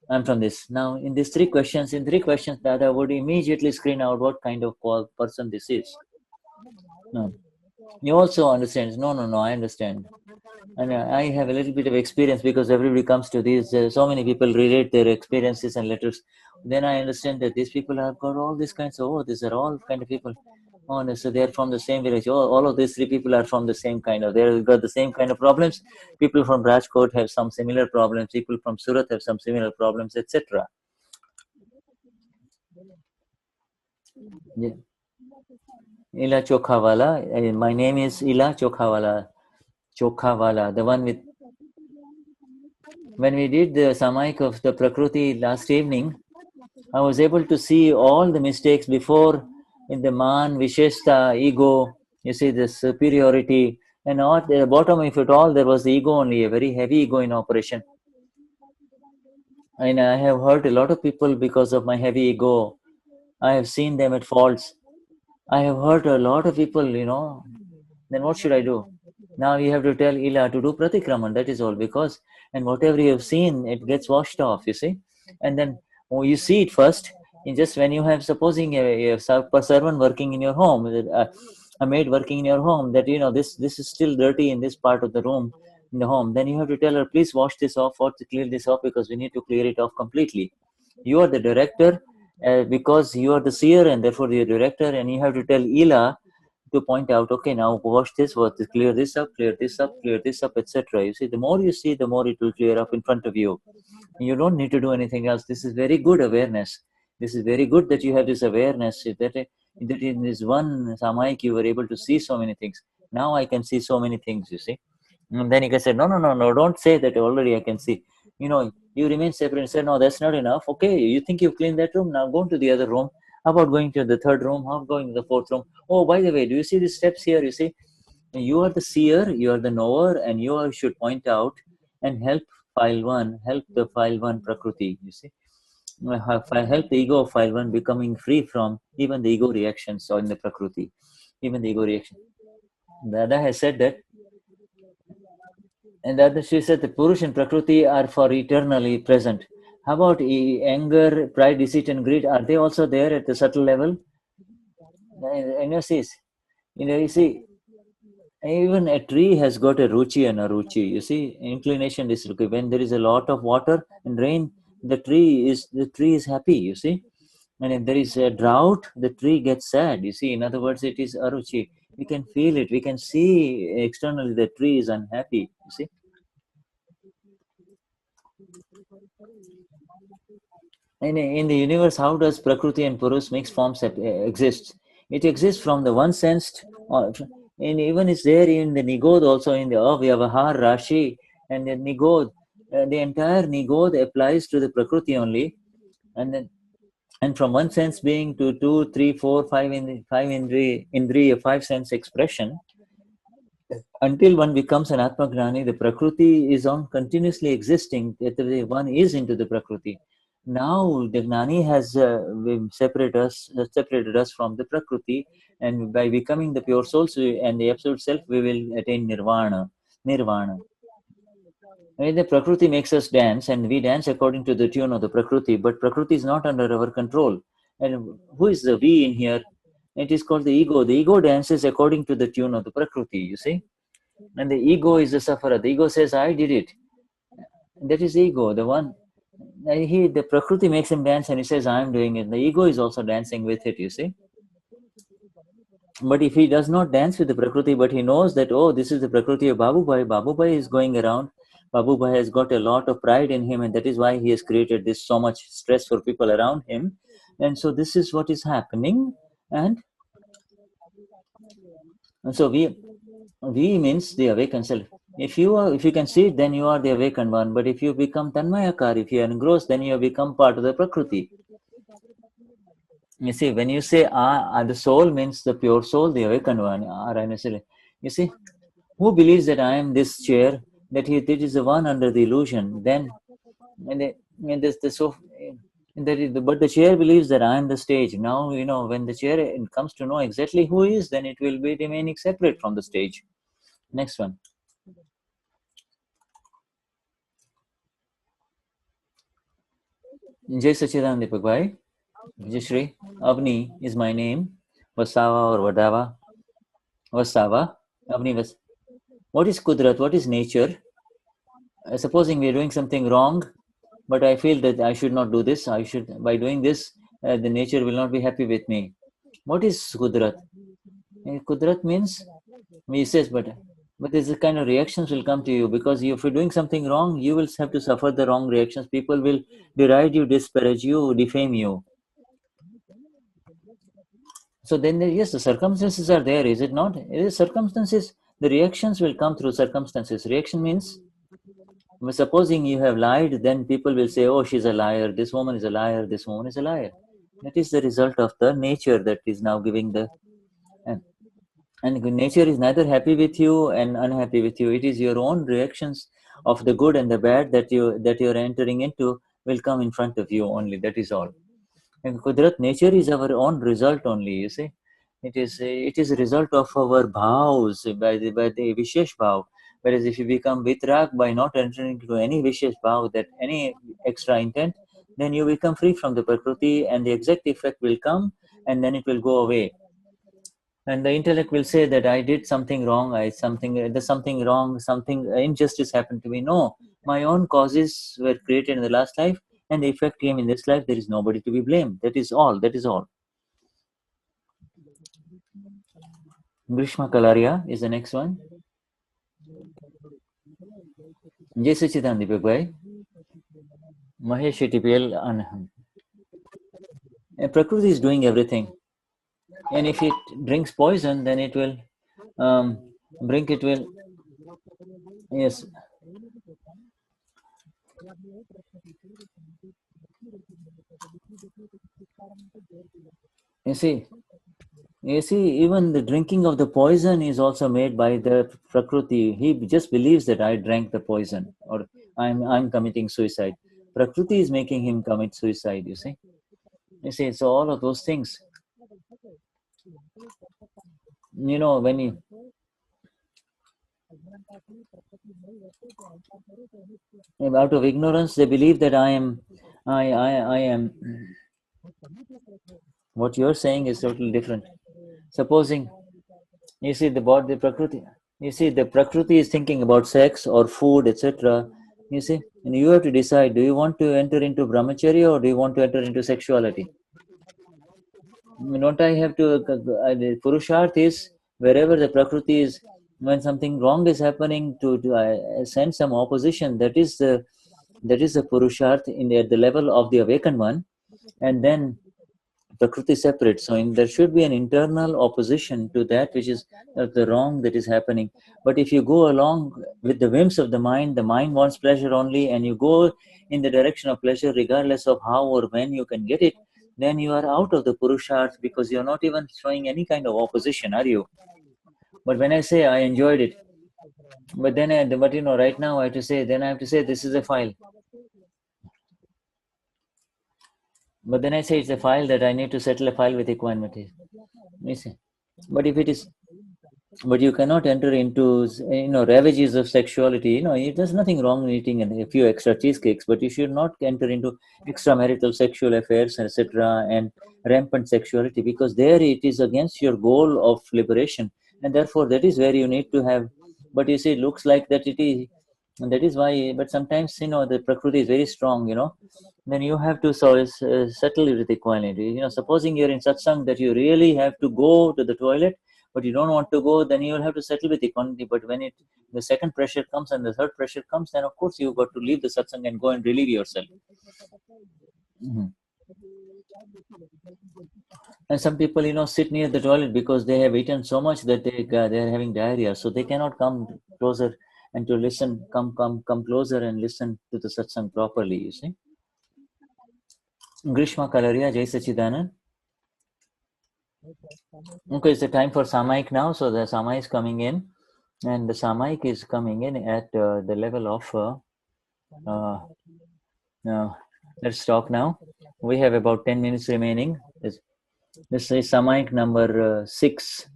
I'm from this. Now, in three questions, Dada would immediately screen out what kind of person this is. No. You also understand. No, no, no, I understand. And I have a little bit of experience because everybody comes to these. So many people relate their experiences and letters. Then I understand that these people have got all these kinds of, these are all kind of people. Oh, no, so they're from the same village. Oh, all of these three people are from the same kind of, they've got the same kind of problems. People from Rajkot have some similar problems. People from Surat have some similar problems, etc. Yeah. Ila Chokhawala. My name is Ila Chokhawala. Chokhawala, the one with. When we did the Samayik of the Prakruti last evening, I was able to see all the mistakes before in the man, Visheshta, ego, you see the superiority, and at the bottom of it all, there was the ego only, a very heavy ego in operation. And I have hurt a lot of people because of my heavy ego. I have seen them at faults. I have hurt a lot of people. Then what should I do? Now you have to tell Ila to do pratikraman, that is all. Because, and whatever you have seen, it gets washed off, you see. And then you see it first, in just when you have, supposing a servant working in your home, a maid working in your home, that this is still dirty in this part of the room, in the home. Then you have to tell her, please wash this off or to clear this off, because we need to clear it off completely. You are the director, because you are the seer and therefore you're director, and you have to tell Ila to point out, okay, now wash this, clear this up, clear this up, clear this up, etc. You see, the more you see, the more it will clear up in front of you. You don't need to do anything else. This is very good awareness. This is very good that you have this awareness, that in this one Samayik you were able to see so many things. Now I can see so many things, you see. And then he can say, no, no, no, no, don't say that already I can see. You remain separate and say, no, that's not enough. Okay, you think you've cleaned that room, now go to the other room. How about going to the third room? How about going to the fourth room? Oh, by the way, do you see the steps here? You see, you are the seer, you are the knower, and should point out and help the file one Prakruti, you see. Help the ego of file one becoming free from even the ego reactions or in the Prakruti, even the ego reaction. Dada has said that, and the other she said the Purush and Prakruti are for eternally present. How about anger, pride, deceit, and greed? Are they also there at the subtle level? You see, even a tree has got a ruchi and a ruchi. You see, inclination is when there is a lot of water and rain, the tree is happy. You see, and if there is a drought, the tree gets sad. You see, in other words, it is aruchi. We can feel it. We can see externally the tree is unhappy. You see. In the universe, how does Prakruti and Purus mixed forms exist? It exists from the one sensed, and even it's there in the Nigod also in the Avyavahar Rashi and the Nigod. The entire Nigod applies to the Prakruti only, and then and from one sense being to two, three, four, five indriya, five sense expression, until one becomes an Atma Gnani, the Prakriti is on continuously existing. One is into the Prakriti. Now the Gnani has separated us from the Prakriti, and by becoming the pure souls and the absolute self, we will attain Nirvana. Nirvana. And the Prakriti makes us dance, and we dance according to the tune of the Prakriti, but Prakriti is not under our control. And who is the we in here? It is called the ego. The ego dances according to the tune of the Prakriti, you see? And the ego is the sufferer. The ego says, I did it. That is ego, the one. The Prakriti makes him dance and he says, I am doing it. The ego is also dancing with it, you see. But if he does not dance with the Prakriti, but he knows that, oh, this is the Prakriti of Babu Bhai is going around. Babu Bhai has got a lot of pride in him, and that is why he has created this so much stress for people around him. And so this is what is happening. And so we means the awakened self. If you can see it, then you are the awakened one. But if you become tanmayakar, if you are engrossed, then you become part of the Prakriti. You see, when you say the soul means the pure soul, the awakened one. You see, who believes that I am this chair, that is the one under the illusion, then and, the, and this the so but the chair believes that I am the stage. Now, when the chair comes to know exactly who is, then it will be remaining separate from the stage. Next one. Jai Sachidan Deepak Bhai. Vijayashri. Avni is my name. Vasava or Vadava. Vasava. Avni was. What is Kudrat? What is nature? Supposing we are doing something wrong, but I feel that I should not do this. By doing this, the nature will not be happy with me. What is Kudrat? Kudrat means, he says, but there's a kind of reactions will come to you because if you're doing something wrong, you will have to suffer the wrong reactions. People will deride you, disparage you, defame you. So then, yes, the circumstances are there, is it not? It is circumstances. The reactions will come through circumstances. Reaction means, supposing you have lied, then people will say, oh, she's a liar. This woman is a liar. This woman is a liar. That is the result of the nature that is now giving the. And nature is neither happy with you and unhappy with you. It is your own reactions of the good and the bad that you're entering into will come in front of you only. That is all. And Kudrat, nature is our own result only. You see, it is a result of our bhavs by the vishesh bhav. Whereas if you become vitrag by not entering into any vishesh bhav, that any extra intent, then you become free from the prakriti, and the exact effect will come, and then it will go away. And the intellect will say that I did something wrong, there's something wrong, something injustice happened to me. No, my own causes were created in the last life, and the effect came in this life. There is nobody to be blamed. That is all. Grishma Kalaria is the next one. Jai Sachidan Deepak Bhai. Mahesh TPL. Prakriti is doing everything, and if it drinks poison, then it will bring it will Yes. You see, even the drinking of the poison is also made by the Prakruti. He just believes that I drank the poison or I'm committing suicide. Prakruti is making him commit suicide, you see. You see, so all of those things, when you, out of ignorance, they believe that I am, what you're saying is totally different. Supposing, you see, the Prakruti, you see, the Prakruti is thinking about sex or food, etc. You see, and you have to decide, do you want to enter into brahmacharya or do you want to enter into sexuality? Don't I have to, the Purusharth is wherever the Prakriti is, when something wrong is happening, to send some opposition, that is the Purusharth at the level of the awakened one, and then Prakriti separate. So there should be an internal opposition to that which is the wrong that is happening. But if you go along with the whims of the mind wants pleasure only, and you go in the direction of pleasure regardless of how or when you can get it, then you are out of the Purusharth because you're not even showing any kind of opposition, are you? But when I say I enjoyed it, but right now I have to say this is a file. But then I say it's a file that I need to settle a file with equanimity. You see. But if it is, but you cannot enter into ravages of sexuality. There's nothing wrong in eating a few extra cheesecakes, but you should not enter into extramarital sexual affairs, etc., and rampant sexuality, because there it is against your goal of liberation, and therefore that is where you need to have. But you see, it looks like that it is, and that is why. But sometimes the prakriti is very strong. Then you have to settle it with equality. Supposing you're in satsang that you really have to go to the toilet, but you don't want to go, then you will have to settle with equanimity. But when the second pressure comes and the third pressure comes, then of course you've got to leave the satsang and go and relieve yourself. Mhm. And some people, sit near the toilet because they have eaten so much that they are having diarrhea, so they cannot come closer and to listen. Come closer and listen to the satsang properly. You see. Grishma Kalaria, Jai Sachidanand. Okay, it's the time for Samayik now. So the Samayik is coming in, and the Samayik is coming in at the level of. Uh, uh, let's talk now. We have about 10 minutes remaining. This is Samayik number 6.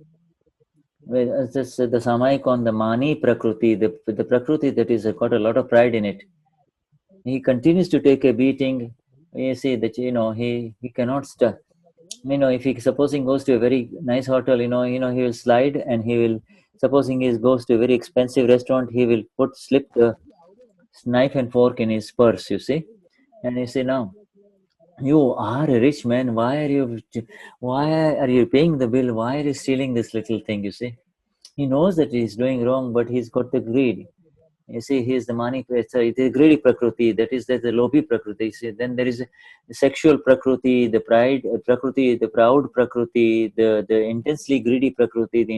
This the Samayik on the Mani Prakruti, the Prakruti that is got a lot of pride in it. He continues to take a beating. You see that he cannot stop. If he supposing goes to a very nice hotel, he will slide, and he will, supposing he goes to a very expensive restaurant, he will slip the knife and fork in his purse, you see. And you say, now you are a rich man, why are you paying the bill, why are you stealing this little thing, you see. He knows that he's doing wrong, but he's got the greed. You see, he is the mani, the greedy prakriti, that is the lobi prakriti. See, then there is the sexual prakriti, the pride prakriti, the proud prakriti, the intensely greedy prakriti, the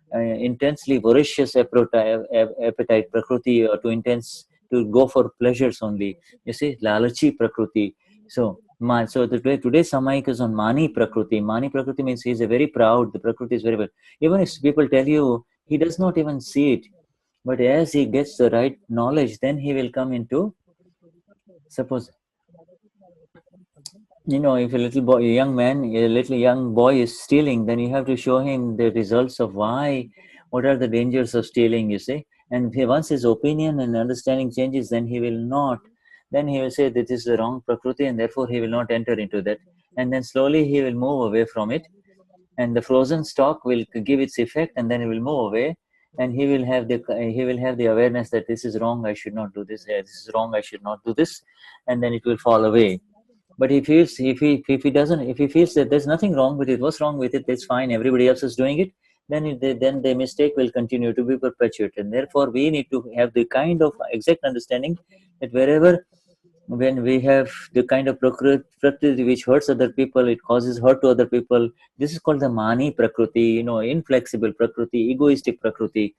intensely voracious appetite prakriti, to intense to go for pleasures only. You see, lalachi prakriti. So today Samayik is on mani prakriti. Mani prakriti means he is a very proud. The prakriti is very well. Even if people tell you, he does not even see it. But as he gets the right knowledge, then he will come into, suppose, if a little boy, a little young boy is stealing, then you have to show him the results of what are the dangers of stealing, you see. And once his opinion and understanding changes, then he will not, then he will say that this is the wrong prakriti, and therefore he will not enter into that. And then slowly he will move away from it, and the frozen stock will give its effect, and then he will move away, and he will have the awareness that this is wrong, I should not do this, this is wrong, I should not do this, and then it will fall away. But if he feels that there's nothing wrong with it, what's wrong with it, it's fine, everybody else is doing it, then the mistake will continue to be perpetuated. And therefore we need to have the kind of exact understanding that wherever, when we have the kind of prakriti which hurts other people, it causes hurt to other people, this is called the mani prakriti, inflexible prakriti, egoistic prakriti.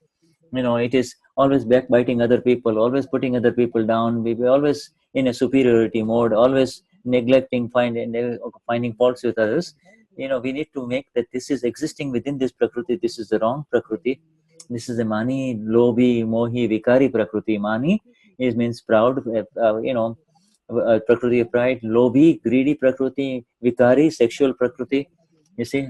It is always backbiting other people, always putting other people down. We always in a superiority mode, always neglecting, finding faults with others. We need to make that this is existing within this Prakruti. This is the wrong Prakruti. This is the Mani, Lobi, Mohi, Vikari Prakruti. Mani is means proud, Prakruti of pride. Lobi, greedy Prakruti. Vikari, sexual Prakruti. You see,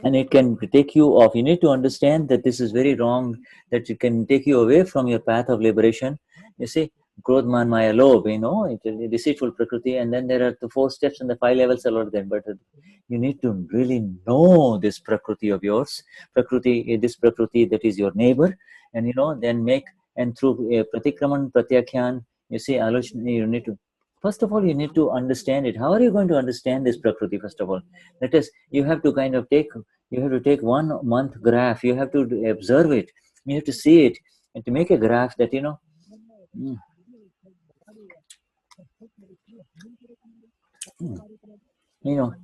and it can take you off. You need to understand that this is very wrong, that it can take you away from your path of liberation. You see, Krodh, Man, Maya, Lobh, it's a deceitful Prakriti, and then there are the 4 steps and the 5 levels are all there. But you need to really know this Prakriti of yours, this Prakriti that is your neighbor, and then and through Pratikraman, Pratyakyan, you see, you need to, first of all, you need to understand it. How are you going to understand this Prakriti, first of all? That is, you have to take 1 month graph. You have to observe it. You have to see it, and to make a graph that mm, mm, you know.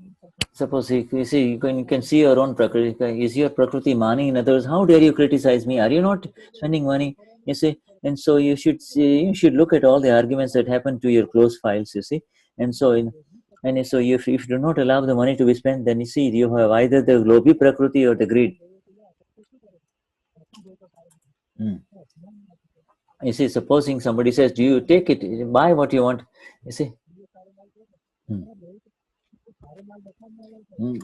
Suppose you see, you can see your own Prakriti. Is your Prakriti Mani? In other words, how dare you criticize me? Are you not spending money? You see, and so you should look at all the arguments that happen to your close files. You see, and so if you do not allow the money to be spent, then you see you have either the Lobi Prakriti or the greed. Mm. You see, supposing somebody says, "Do you take it? Buy what you want?" You see. Mm. Mm.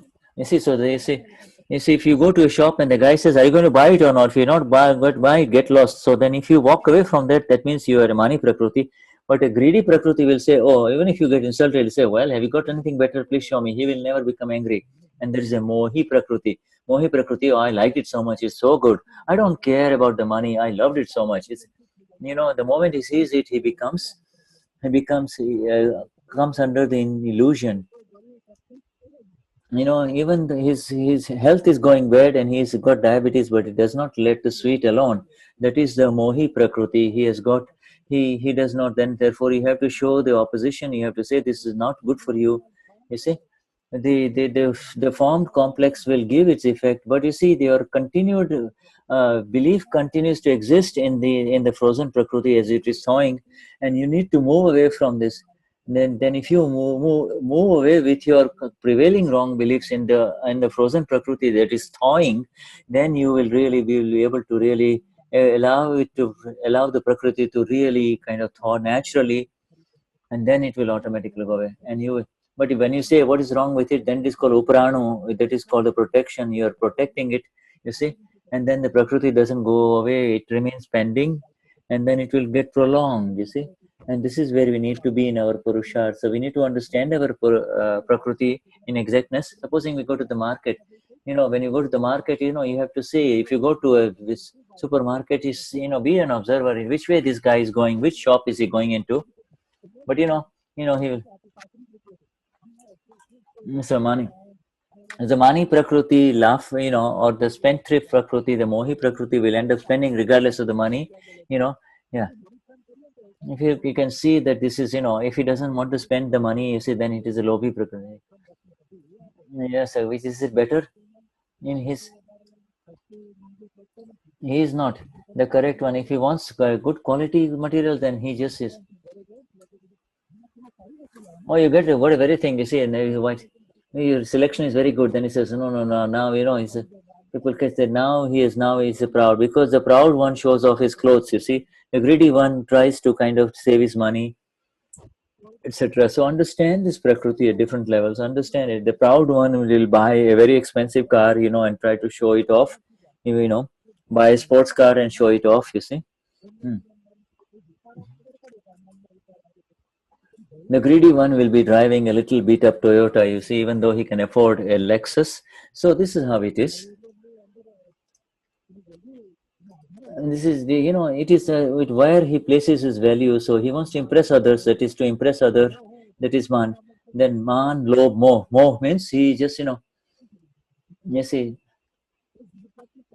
You see, if you go to a shop and the guy says, "Are you going to buy it or not?" If you're not buy it, get lost. So then, if you walk away from that, that means you are a Mani Prakriti. But a greedy Prakriti will say, "Oh, even if you get insulted, he'll say, well, have you got anything better? Please show me." He will never become angry. And there is a Mohi Prakriti. Mohi Prakriti, oh, I liked it so much. It's so good. I don't care about the money. I loved it so much. The moment he sees it, he comes under the illusion. Even his health is going bad and he's got diabetes, but he does not let the sweet alone. That is the Mohi Prakriti. He has got, he does not, then therefore you have to show the opposition. You have to say this is not good for you. You see, the formed complex will give its effect, but you see your continued belief continues to exist in the frozen Prakriti as it is thawing, and you need to move away from this. Then if you move away with your prevailing wrong beliefs in the frozen Prakriti that is thawing, then you will really be able to really allow the Prakriti to really kind of thaw naturally, and then it will automatically go away. But when you say what is wrong with it, then it is called uprano. That is called the protection. You are protecting it, you see, and then the Prakriti doesn't go away. It remains pending, and then it will get prolonged. You see, and this is where we need to be in our Purusha. So we need to understand our Prakriti in exactness. Supposing we go to the market, when you go to the market, you have to say, if you go to this supermarket, is be an observer in which way this guy is going, which shop is he going into. But he will. So Mani Prakriti laugh, or the spendthrift Prakriti, the Mohi Prakriti will end up spending regardless of the money, yeah. If you can see that this is, if he doesn't want to spend the money, you see, then it is a Lobi Prakriti. Yes, which is it better in his? He is not the correct one. If he wants good quality material, then he just is. Oh, you get what a very thing, you see, and what your selection is very good. Then he says, no, no, no. Now people can say now he's proud, because the proud one shows off his clothes. You see, the greedy one tries to kind of save his money, etc. So understand this Prakriti at different levels. Understand it. The proud one will buy a very expensive car, and try to show it off. Buy a sports car and show it off. You see. Hmm. The greedy one will be driving a little beat up Toyota, you see, even though he can afford a Lexus. So this is how it is. And this is it is where he places his value. So he wants to impress others. That is to impress other. That is man. Then man, lob, moh means he just you see,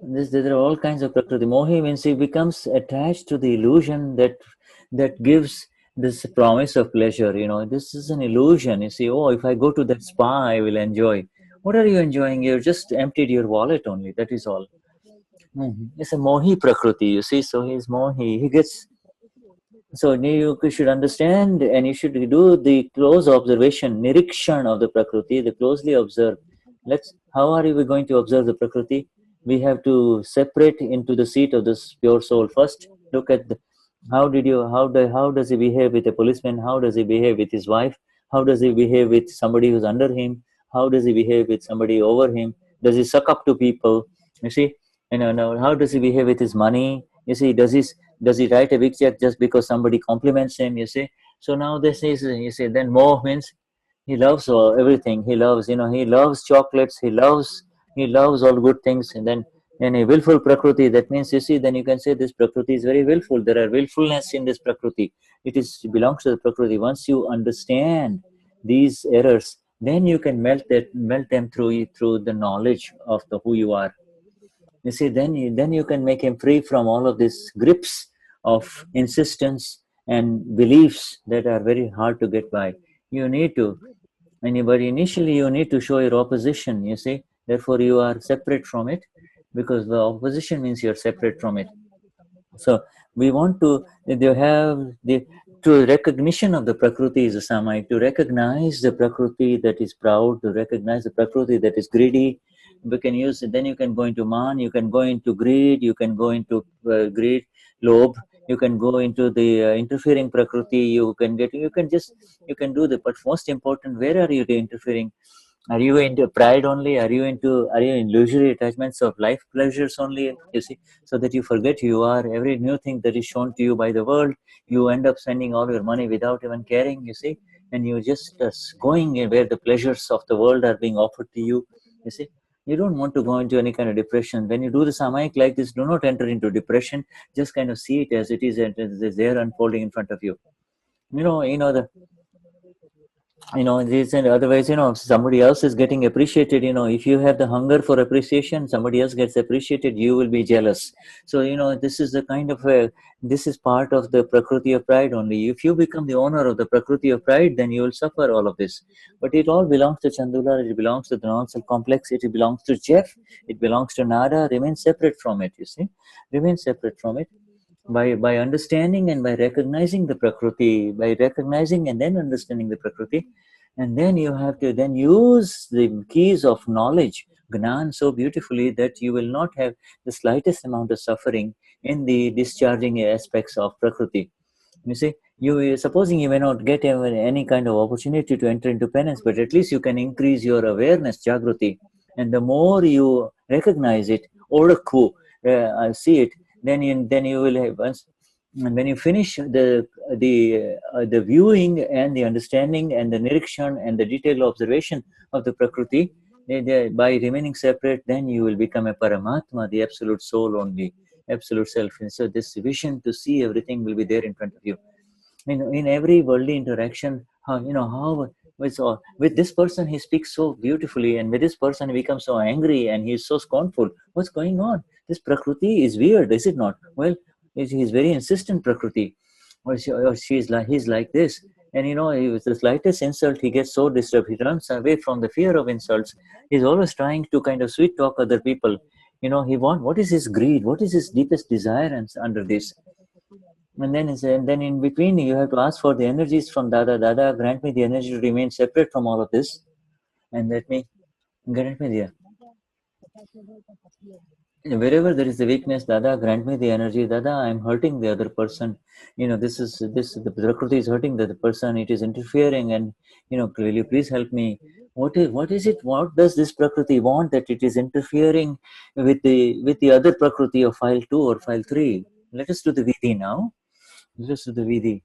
there are all kinds of Prakriti. Mohi means he becomes attached to the illusion that gives this promise of pleasure. This is an illusion. You see, oh, if I go to that spa, I will enjoy. What are you enjoying? You've just emptied your wallet only. That is all. It's a mohi Prakruti, you see. So he's mohi. He gets. So you should understand, and you should do the close observation, nirikshan of the Prakriti, the closely observe. How are we going to observe the Prakriti? We have to separate into the seat of this pure soul. First, look at how does he behave with a policeman? How does he behave with his wife? How does he behave with somebody who's under him? How does he behave with somebody over him? Does he suck up to people? You see, now, how does he behave with his money? You see, does he write a big check just because somebody compliments him? You see, so now this is, you see, then moh means he loves everything. He loves, he loves chocolates. He loves all good things. And then in a willful prakriti, that means, you see, then you can say this prakriti is very willful. There are willfulness in this prakriti. It belongs to the prakriti. Once you understand these errors, then you can melt them through the knowledge of the who you are. You see, then you can make him free from all of these grips of insistence and beliefs that are very hard to get by. You need to, but initially you need to show your opposition, you see. Therefore, you are separate from it, because the opposition means you're separate from it. So we want to have the to recognition of the Prakriti is a Samayik, to recognize the Prakriti that is proud, to recognize the Prakriti that is greedy. We can use it, then you can go into man, you can go into greed, you can go into greed, lobe, you can go into the interfering Prakriti, you can do the, but most important, where are you interfering? Are you into pride only? Are you in illusory attachments of life pleasures only? You see, so that you forget who you are. Every new thing that is shown to you by the world, you end up spending all your money without even caring. You see, and you just going in where the pleasures of the world are being offered to you. You see, you don't want to go into any kind of depression. When you do the samayik like this, do not enter into depression. Just kind of see it as it is, and it is there unfolding in front of you. The this, and otherwise, somebody else is getting appreciated. If you have the hunger for appreciation, somebody else gets appreciated, you will be jealous. So this is the kind of this is part of the prakriti of pride only. If you become the owner of the prakriti of pride, then you will suffer all of this. But it all belongs to Chandula, it belongs to the non-self complex, it belongs to Jeff, it belongs to Nada. Remain separate from it, you see. Remain separate from it by understanding and by recognizing the prakriti, by recognizing and then understanding the prakriti. And then you have to then use the keys of knowledge, gnan, so beautifully that you will not have the slightest amount of suffering in the discharging aspects of prakriti. You see, supposing you may not get any kind of opportunity to enter into penance, but at least you can increase your awareness, jagruti. And the more you recognize it, orakku, see it, then you will have once. And when you finish the viewing and the understanding and the nirikshan and the detailed observation of the prakriti, by remaining separate, then you will become a paramatma, the absolute soul only, absolute self. And so this vision to see everything will be there in front of you. In every worldly interaction, with this person he speaks so beautifully, and with this person he becomes so angry and he's so scornful. What's going on? This prakriti is weird, is it not? Well, he's very insistent prakriti, or he's like this. And with the slightest insult he gets so disturbed, he runs away from the fear of insults. He's always trying to kind of sweet talk other people. What is his greed, what is his deepest desire, and under this. And then in between, you have to ask for the energies from Dada. Dada, grant me the energy to remain separate from all of this, and let me grant me the. Wherever there is a weakness, Dada, grant me the energy. Dada, I'm hurting the other person. The Prakriti is hurting the other person. It is interfering, and will you please help me? What is it? What does this Prakriti want that it is interfering with the other Prakriti of file 2 or file 3? Let us do the Vidhi now. Let us do the Vidhi.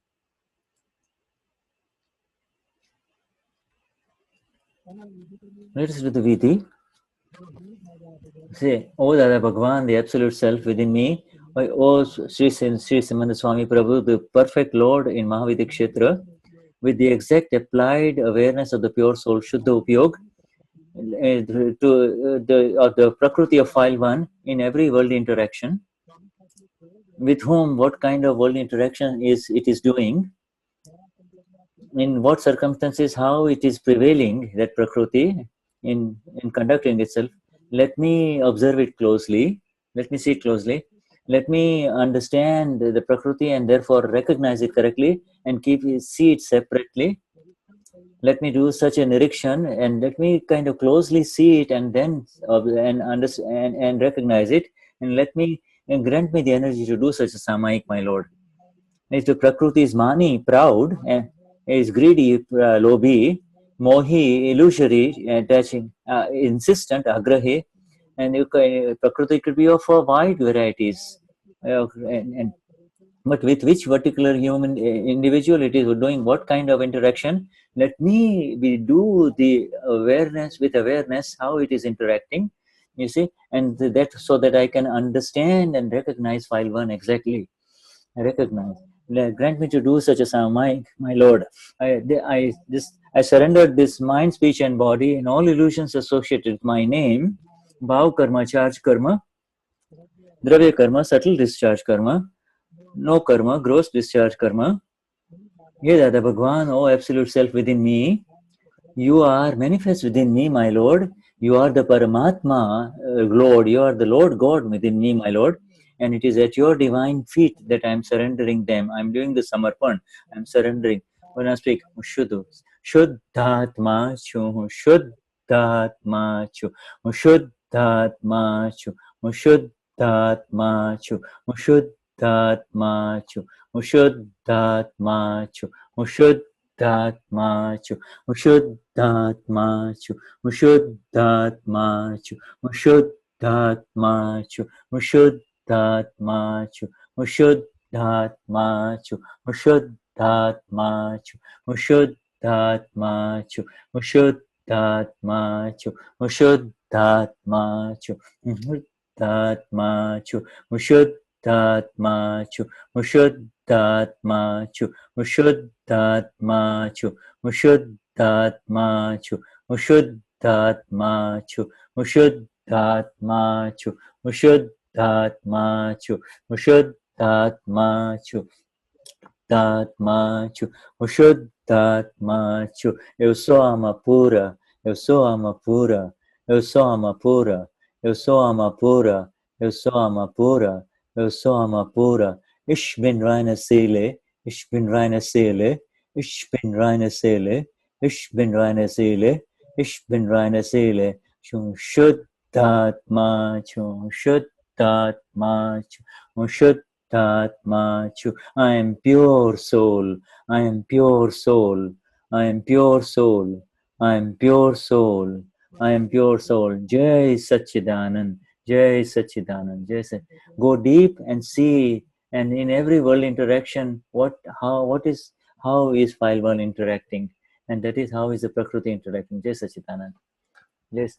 Let us do the Vidhi. Say, O Dada Bhagwan, the absolute self within me, O Sri Simanda Swami Prabhu, the perfect Lord in Mahavidhi Kshetra, with the exact applied awareness of the pure soul, Shuddha Upyog, of the Prakriti of file 1 in every worldly interaction, with whom, what kind of worldly interaction it is doing, in what circumstances, how it is prevailing, that Prakriti, in conducting itself. Let me observe it closely. Let me see it closely. Let me understand the Prakruti and therefore recognize it correctly and see it separately. Let me do such an erection and let me kind of closely see it and then and understand and recognize it, and let me and grant me the energy to do such a Samayik, my Lord. If the Prakruti is mani, proud, and is greedy, lobhi, mohi, illusory, attaching, insistent, agrahi, and Prakruti could be of a wide varieties. And but with which particular human individual it is doing what kind of interaction, let me do the awareness with awareness how it is interacting, you see, and that so that I can understand and recognize file one exactly. I recognize. Grant me to do such a sound, my Lord. I surrendered this mind, speech, and body and all illusions associated with my name. Bhav karma, charge karma, dravya karma, subtle discharge karma, no karma, gross discharge karma. Ye Dada Bhagwan, O absolute self within me, you are manifest within me, my Lord. You are the Paramatma, Lord. You are the Lord God within me, my Lord. And it is at your divine feet that I am surrendering them. I am doing the Samarpan. I am surrendering. When I speak, Shuddhu, Shuddhatma Chu, Shuddhatma Chu, Shuddhatma Chu, Shuddhatma Chu, Shuddhatma Chu, Shuddhatma Chu, Shuddhatma Chu. Vishuddhatma-chu, Vishuddhatma-chu, Vishuddhatma-chu, Vishuddhatma-chu, Vishuddhatma-chu, Vishuddhatma-chu, Vishuddhatma-chu, Vishuddhatma-chu, Vishuddhatma-chu, Vishuddhatma-chu, Vishuddhatma-chu, Vishuddhatma-chu, Vishuddhatma-chu, Vishuddhatma-chu, Vishuddhatma-chu, Vishuddhatma-chu, Vishuddhatma-chu, Vishuddhatma-chu, Dhatma-chu, Vishuddhatma-chu. Eu sou a alma pura, eu sou a alma pura, eu sou a alma pura, eu sou a alma pura, eu sou a alma pura, eu sou a alma pura. Ich bin reine Seele, ich bin reine Seele, ich bin reine Seele, ich bin reine Seele, ich bin reine Seele. Shuddhatma-chu, Shuddhatma-chu, Shuddhatma-chu. I am pure soul, I am pure soul, I am pure soul, I am pure soul, I am pure soul. Jai Satchidanand, Jai Satchidanand, Jai Satchidanand. Go deep and see, and in every world interaction, how is file one interacting, and that is how is the Prakruti interacting. Jai Satchidanand. Yes.